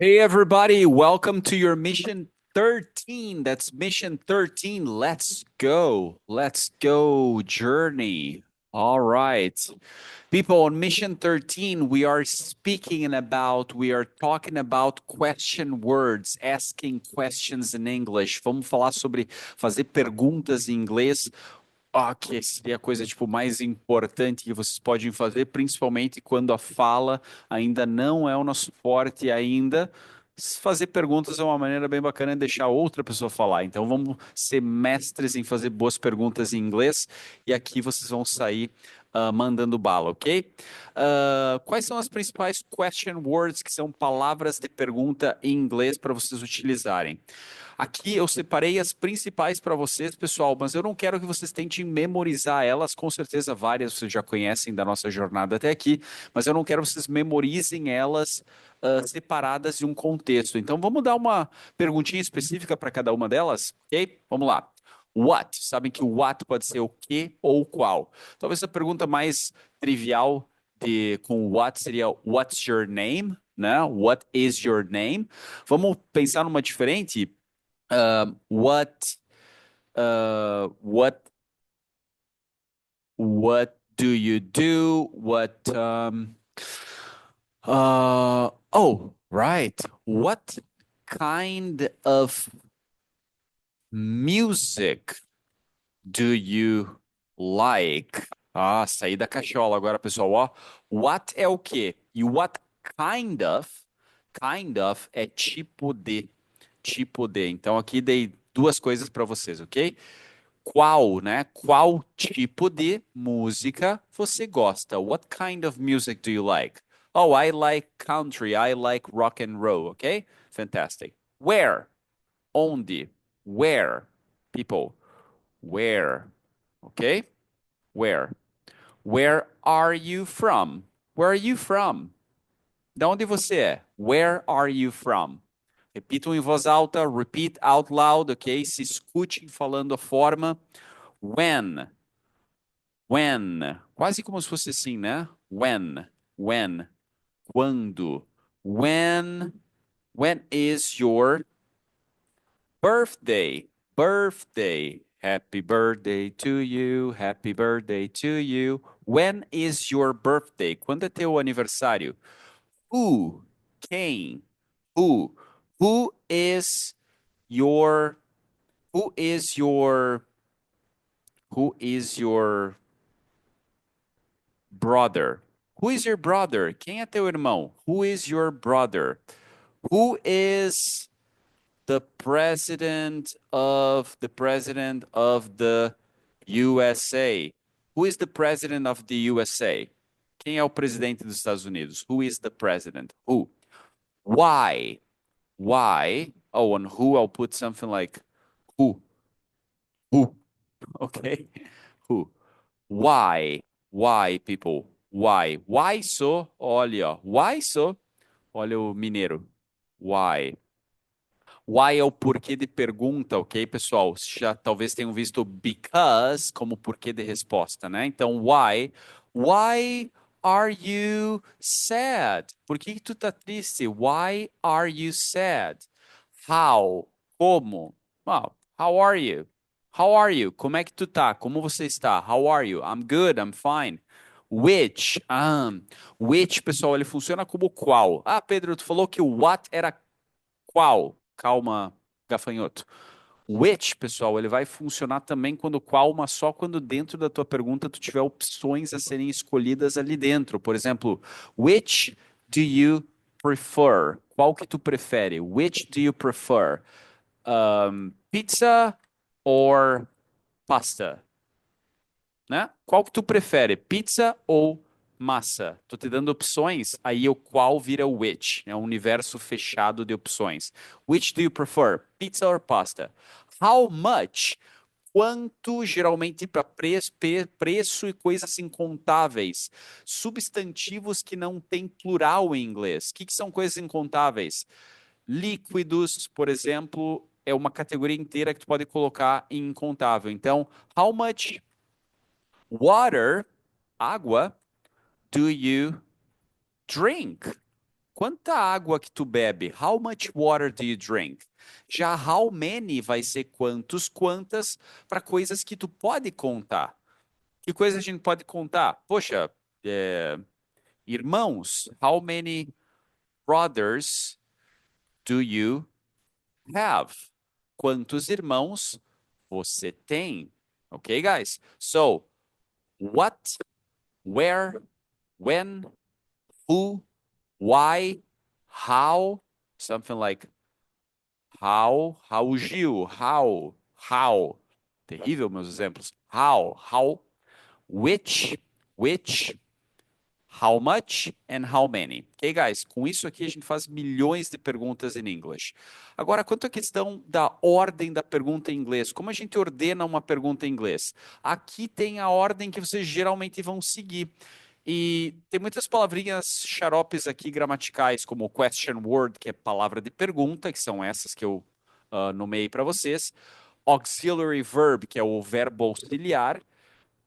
Hey, everybody, welcome to your mission 13. That's mission 13. Let's go. Let's go, journey. All right. People, on mission 13, we are talking about question words, asking questions in English. Vamos falar sobre fazer perguntas em inglês. Que seria a coisa tipo mais importante que vocês podem fazer, principalmente quando a fala ainda não é o nosso forte ainda. Fazer perguntas é uma maneira bem bacana de deixar outra pessoa falar. Então vamos ser mestres em fazer boas perguntas em inglês e aqui vocês vão sair mandando bala, ok? Quais são as principais question words, que são palavras de pergunta em inglês para vocês utilizarem? Aqui eu separei as principais para vocês, pessoal, mas eu não quero que vocês tentem memorizar elas. Com certeza, várias vocês já conhecem da nossa jornada até aqui, mas eu não quero que vocês memorizem elas separadas de um contexto. Então, vamos dar uma perguntinha específica para cada uma delas, ok? Vamos lá. What? Sabem que o what pode ser o que ou o qual. Talvez a pergunta mais trivial com what seria What's your name? Né? What is your name? Vamos pensar numa diferente. What what do you do? Oh, right. What kind of music do you like? Saí da cachola agora, pessoal. Ó, what é o quê? E what kind of é tipo de. Tipo de. Então aqui dei duas coisas para vocês, ok? Qual, né? Qual tipo de música você gosta? What kind of music do you like? Oh, I like country. I like rock and roll. Okay? Fantastic. Where? Onde? Where? People. Where? Okay? Where? Where are you from? Where are you from? De onde você é? Where are you from? Repitam em voz alta, repeat out loud, ok? Se escutem falando a forma. When? When. Quase como se fosse assim, né? When. When. Quando. When. When is your birthday? Birthday. Happy birthday to you. Happy birthday to you. When is your birthday? Quando é teu aniversário? Who? Quem? Who? Who is your who is your who is your brother? Who is your brother? Quem é teu irmão? Who is your brother? Who is the president of the USA? Who is the president of the USA? Quem é o presidente dos Estados Unidos? Who is the president? Who? Why? Why? Oh, on who I'll put something like who? Who? Okay? Who? Why? Why, people? Why? Why so? Olha, why so? Olha o mineiro. Why? Why é o porquê de pergunta, ok, pessoal? Já talvez tenham visto because como porquê de resposta, né? Então, why? Why are you sad? Por que tu tá triste? Why are you sad? How? Como? Well, how are you? How are you? Como é que tu tá? Como você está? How are you? I'm good, I'm fine. Which? Which, pessoal, ele funciona como qual? Pedro, tu falou que o what era qual? Calma, gafanhoto. Which, pessoal, ele vai funcionar também quando qual, mas só quando dentro da tua pergunta tu tiver opções a serem escolhidas ali dentro. Por exemplo, which do you prefer? Qual que tu prefere? Which do you prefer? Pizza or pasta? Né? Qual que tu prefere? Pizza ou massa? Tô te dando opções, aí o qual vira o which. É um universo fechado de opções. Which do you prefer? Pizza or pasta? How much? Quanto, geralmente para preço e coisas incontáveis. Substantivos que não têm plural em inglês. O que são coisas incontáveis? Líquidos, por exemplo, é uma categoria inteira que tu pode colocar em incontável. Então, how much water, água, do you drink? quanta água que tu bebe? How much water do you drink? Já how many vai ser quantos, quantas, para coisas que tu pode contar. Que coisa a gente pode contar? Poxa, irmãos, how many brothers do you have? Quantos irmãos você tem? Okay, guys? So, what, where, when, who, why, how, something like how, Gil, how. Terrível, meus exemplos. How, which, how much and how many. Ok, guys? Com isso aqui a gente faz milhões de perguntas em inglês. Agora, quanto à questão da ordem da pergunta em inglês, como a gente ordena uma pergunta em inglês? Aqui tem a ordem que vocês geralmente vão seguir. E tem muitas palavrinhas xaropes aqui gramaticais, como question word, que é palavra de pergunta, que são essas que eu nomeei para vocês. Auxiliary verb, que é o verbo auxiliar.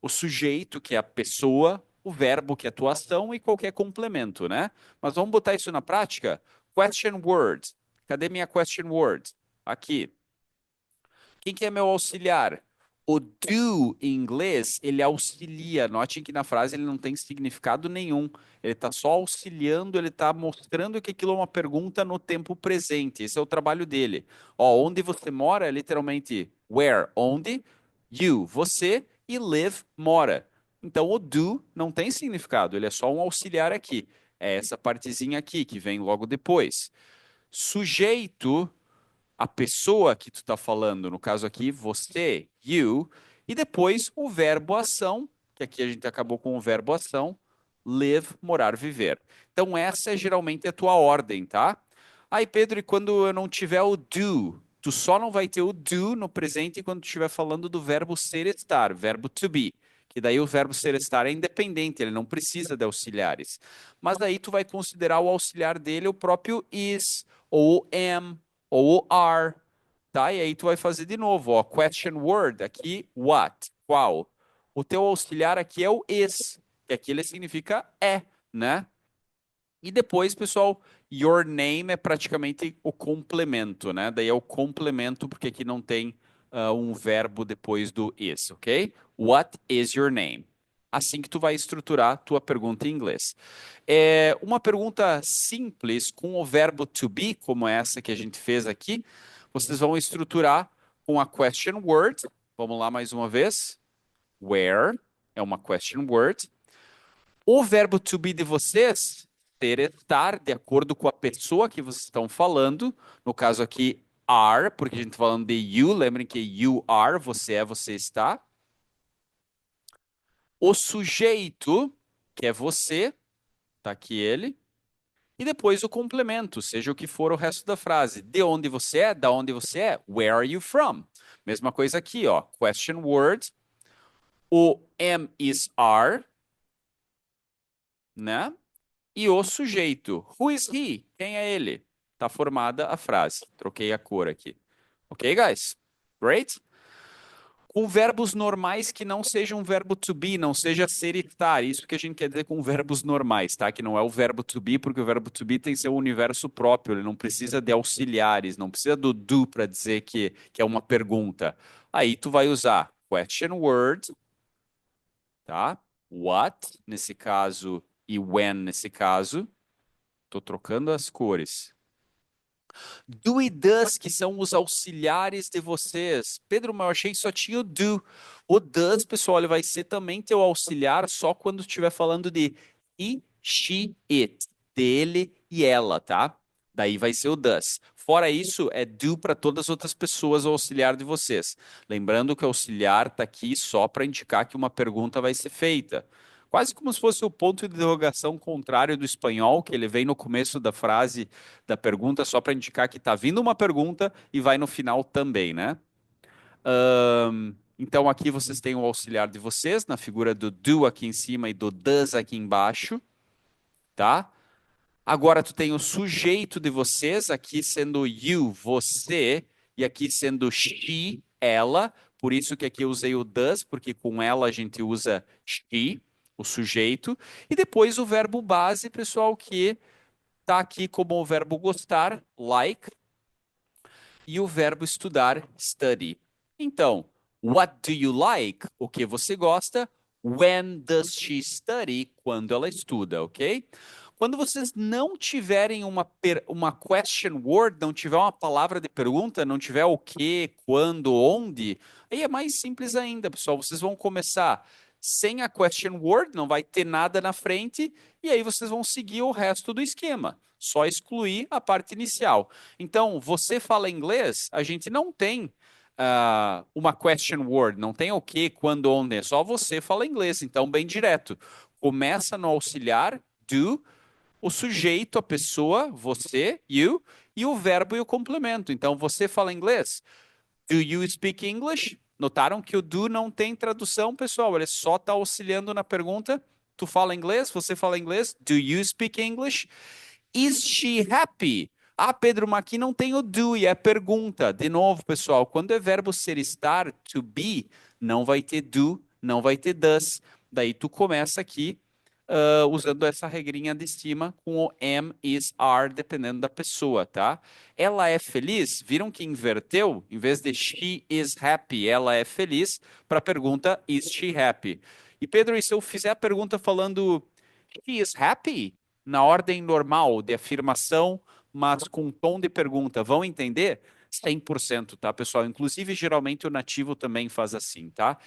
O sujeito, que é a pessoa. O verbo, que é a tua ação. E qualquer complemento, né? Mas vamos botar isso na prática? Question word. Cadê minha question word? Aqui. Quem que é meu auxiliar? O do em inglês, ele auxilia. Note que na frase ele não tem significado nenhum. Ele está só auxiliando, ele está mostrando que aquilo é uma pergunta no tempo presente. Esse é o trabalho dele. Ó, onde você mora é literalmente where, onde, you, você, e live, mora. Então o do não tem significado, ele é só um auxiliar aqui. É essa partezinha aqui que vem logo depois. Sujeito, a pessoa que tu está falando, no caso aqui, você, you, e depois o verbo ação, que aqui a gente acabou com o verbo ação, live, morar, viver. Então essa é geralmente a tua ordem, tá? Aí, Pedro, e quando eu não tiver o do? Tu só não vai ter o do no presente quando tu estiver falando do verbo ser estar, verbo to be. Que daí o verbo ser estar é independente, ele não precisa de auxiliares. Mas daí tu vai considerar o auxiliar dele o próprio is, ou o am, ou o are, tá? E aí tu vai fazer de novo, ó, question word, aqui, what, qual. O teu auxiliar aqui é o is, que aqui ele significa é, né? E depois, pessoal, your name é praticamente o complemento, né? Daí é o complemento, porque aqui não tem um verbo depois do is, ok? What is your name? Assim que tu vai estruturar tua pergunta em inglês. É uma pergunta simples com o verbo to be, como essa que a gente fez aqui, vocês vão estruturar com a question word. Vamos lá mais uma vez. Where é uma question word. O verbo to be de vocês, ter, estar, de acordo com a pessoa que vocês estão falando. No caso aqui, are, porque a gente está falando de you. Lembrem que you are, você é, você está. O sujeito, que é você, tá aqui ele. E depois o complemento, seja o que for o resto da frase. De onde você é, da onde você é, where are you from? Mesma coisa aqui, ó. Question word. O am is are, né? E o sujeito. Who is he? Quem é ele? Tá formada a frase. Troquei a cor aqui. Ok, guys? Great? Com verbos normais que não sejam verbo to be, não seja ser e estar. Isso que a gente quer dizer com verbos normais, tá? Que não é o verbo to be, porque o verbo to be tem seu universo próprio, ele não precisa de auxiliares, não precisa do do para dizer que é uma pergunta. Aí tu vai usar question word, tá? What, nesse caso, e when, nesse caso. Tô trocando as cores. Do e does, que são os auxiliares de vocês. Pedro, mas eu achei que só tinha o do. O does, pessoal, ele vai ser também teu auxiliar só quando estiver falando de he, she, it. Dele e ela, tá? Daí vai ser o does. Fora isso, é do para todas as outras pessoas, o auxiliar de vocês. Lembrando que o auxiliar está aqui só para indicar que uma pergunta vai ser feita. Quase como se fosse o ponto de interrogação contrário do espanhol, que ele vem no começo da frase da pergunta só para indicar que está vindo uma pergunta e vai no final também, né? Então aqui vocês têm o auxiliar de vocês na figura do do aqui em cima e do does aqui embaixo, tá? Agora tu tem o sujeito de vocês aqui sendo you, você, e aqui sendo she, ela. Por isso que aqui eu usei o does, porque com ela a gente usa she, o sujeito. E depois o verbo base, pessoal, que tá aqui como o verbo gostar, like, e o verbo estudar, study. Então, what do you like? O que você gosta? When does she study? Quando ela estuda, ok? Quando vocês não tiverem uma question word, não tiver uma palavra de pergunta, não tiver o que, quando, onde, aí é mais simples ainda, pessoal. Vocês vão começar sem a question word, não vai ter nada na frente, e aí vocês vão seguir o resto do esquema. Só excluir a parte inicial. Então, você fala inglês, a gente não tem uma question word, não tem o que, quando, onde, é só você fala inglês. Então, bem direto. Começa no auxiliar, do, o sujeito, a pessoa, você, you, e o verbo e o complemento. Então, você fala inglês? Do you speak English? Notaram que o do não tem tradução, pessoal? Ele só está auxiliando na pergunta. Tu fala inglês? Você fala inglês? Do you speak English? Is she happy? Ah, Pedro, mas aqui não tem o do e é pergunta. De novo, pessoal, quando é verbo ser, estar, to be, não vai ter do, não vai ter does. Daí tu começa aqui usando essa regrinha de cima com o am, is, are, dependendo da pessoa, tá? Ela é feliz? Viram que inverteu? Em vez de she is happy, ela é feliz, para a pergunta is she happy? E Pedro, e se eu fizer a pergunta falando she is happy? Na ordem normal de afirmação, mas com tom de pergunta, vão entender? 100%, tá, pessoal? Inclusive, geralmente o nativo também faz assim, tá?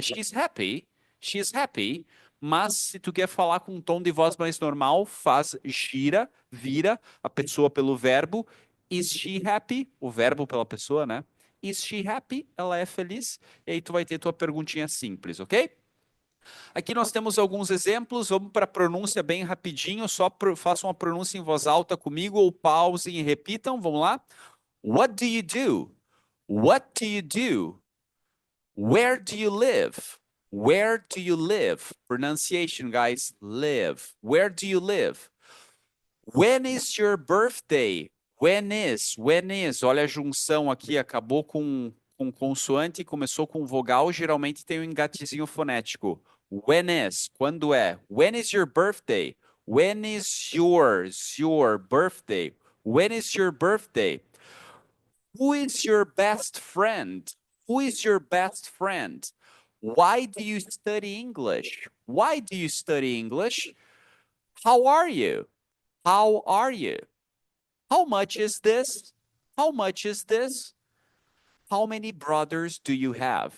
She's happy, she's happy, mas se tu quer falar com um tom de voz mais normal, faz gira, vira a pessoa pelo verbo. Is she happy? O verbo pela pessoa, né? Is she happy? Ela é feliz? E aí tu vai ter tua perguntinha simples, ok? Aqui nós temos alguns exemplos, vamos para a pronúncia bem rapidinho, façam uma pronúncia em voz alta comigo ou pausem e repitam, vamos lá. What do you do? What do you do? Where do you live? Where do you live? Pronunciation, guys, live. Where do you live? When is your birthday? When is? Olha a junção aqui, acabou com consoante e começou com vogal, geralmente tem um engatezinho fonético. When is? Quando é? When is your birthday? When is your birthday? When is your birthday? Who is your best friend? Who is your best friend? Why do you study English? Why do you study English? How are you? How are you? How much is this? How much is this? How many brothers do you have?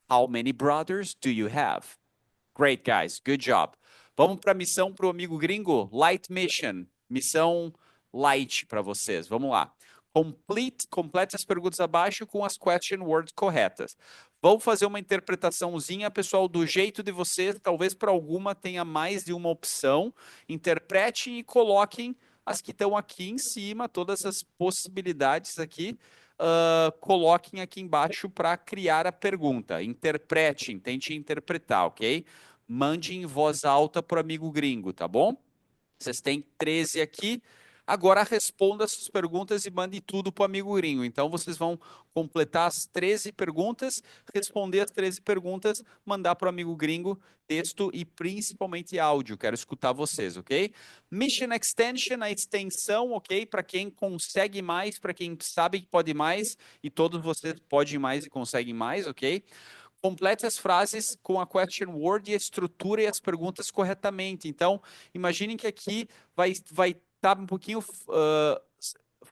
How many brothers do you have? Great, guys. Good job. Vamos para a missão para o amigo gringo? Light mission. Missão light para vocês. Vamos lá. Complete as perguntas abaixo com as question words corretas. Vamos fazer uma interpretaçãozinha, pessoal, do jeito de vocês. Talvez para alguma tenha mais de uma opção. Interpretem e coloquem as que estão aqui em cima, todas as possibilidades aqui. Coloquem aqui embaixo para criar a pergunta. Interpretem, tente interpretar, ok? Mande em voz alta para o amigo gringo, tá bom? Vocês têm 13 aqui. Agora responda essas perguntas e mande tudo para o amigo gringo. Então, vocês vão completar as 13 perguntas, responder as 13 perguntas, mandar para o amigo gringo texto e principalmente áudio. Quero escutar vocês, ok? Mission Extension, a extensão, ok? Para quem consegue mais, para quem sabe que pode mais, e todos vocês podem mais e conseguem mais, ok? Complete as frases com a question word e a estrutura e as perguntas corretamente. Então, imaginem que aqui vai estar um pouquinho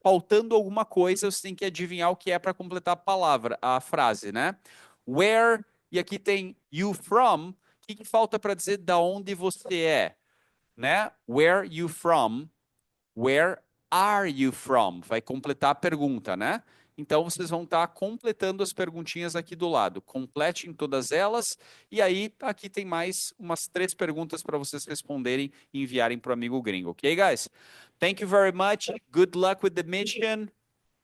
faltando alguma coisa, você tem que adivinhar o que é para completar a palavra, a frase, né? Where, e aqui tem you from, o que falta para dizer da onde você é, né? Where you from, where are you from? Vai completar a pergunta, né? Então, vocês vão estar completando as perguntinhas aqui do lado. Completem todas elas. E aí, aqui tem mais umas 3 perguntas para vocês responderem e enviarem para o amigo gringo. Ok, guys? Thank you very much. Good luck with the mission.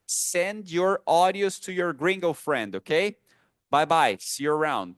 Send your audios to your gringo friend, okay? Bye-bye. See you around.